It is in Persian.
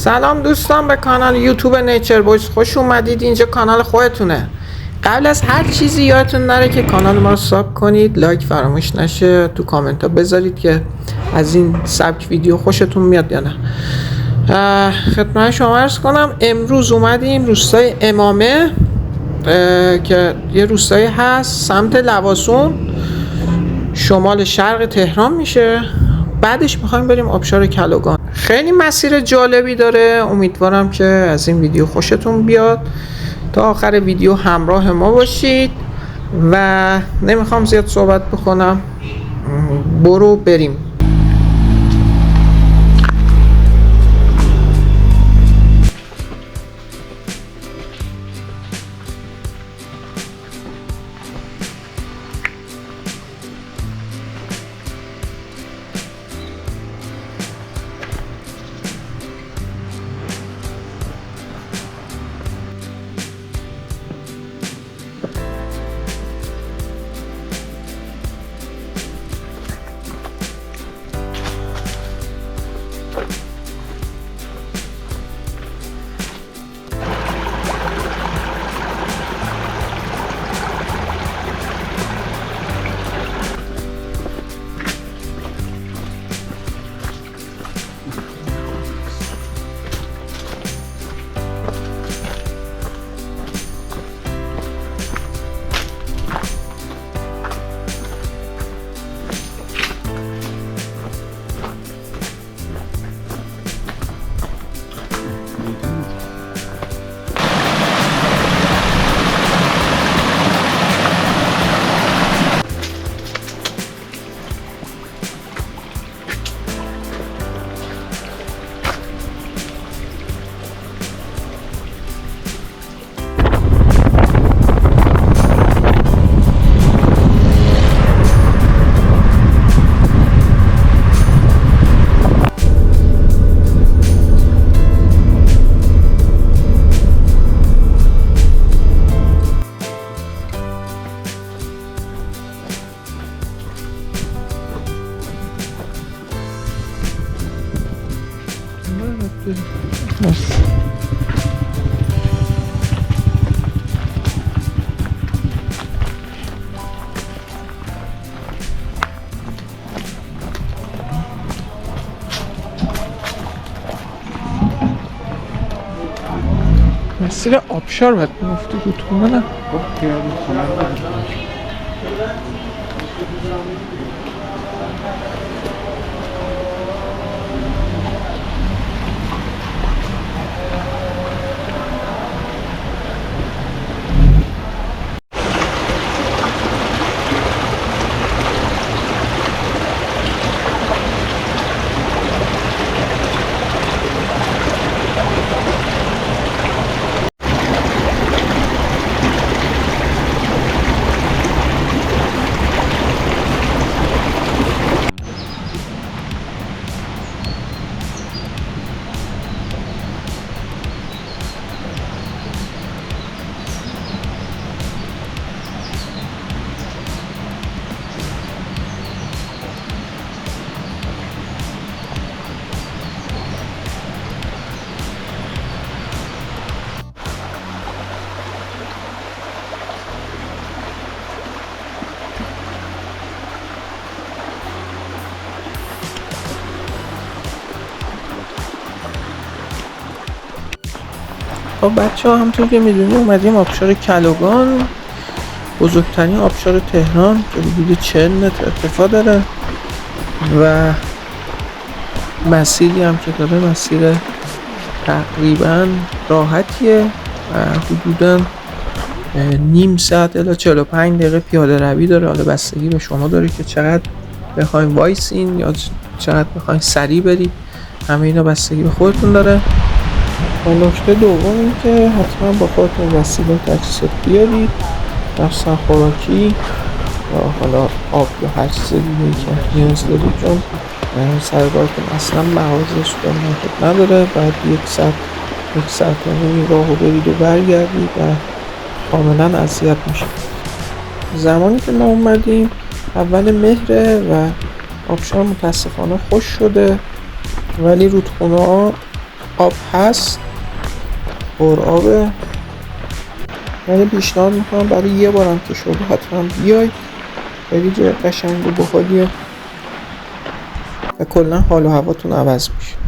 سلام دوستان، به کانال یوتیوب نیچر بویز خوش اومدید. اینجا کانال خودتونه. قبل از هر چیزی یادتون نره که کانال ما رو ساب کنید، لایک فراموش نشه، تو کامنت ها بذارید که از این سبک ویدیو خوشتون میاد یا نه. خدمت شما عرض کنم امروز اومدیم روستای امامه که یه روستایی هست سمت لواسون، شمال شرق تهران میشه. بعدش میخوایم بریم آبشار کلوگان. خیلی مسیر جالبی داره، امیدوارم که از این ویدیو خوشتون بیاد. تا آخر ویدیو همراه ما باشید و نمیخوام زیاد صحبت بکنم، برو بریم. مسیر آبشار باید میفتی رودخانه نه؟ خب بچه ها، همونطور که میدونی اومدیم آبشار کلوگان، بزرگترین آبشار تهران که حدود 40 متر ارتفاع داره و مسیری هم که داره مسیر تقریبا راحتیه و حدودا نیم ساعت الی 45 دقیقه پیاده روی داره. حالا بستگی به شما داره که چقدر بخواین وایسین یا چقدر بخواین سریع برید، همه اینا بستگی به خودتون داره. و نکته دوم این که حتما با خودتون وسیله تجهیزات بیارید، مخصوصا خوراکی یا حالا آب یا هر چیز دیگه‌ای که نیاز دارید، چون سرگاهتون اصلا مغازه سوپرمارکت نداره. بعد یک ساعت راهو برید و برگردید و کاملا اذیت میشه. زمانی که ما اومدیم اول مهره و آبشار متاسفانه خشک شده، ولی رودخونه ها آب هست، پر آبه، ولی پیشنهاد میکنم برای یه بارم که شده حتما بیای، خیلی جای قشنگ و باحالیه و کلا حال و هواتون عوض میشه.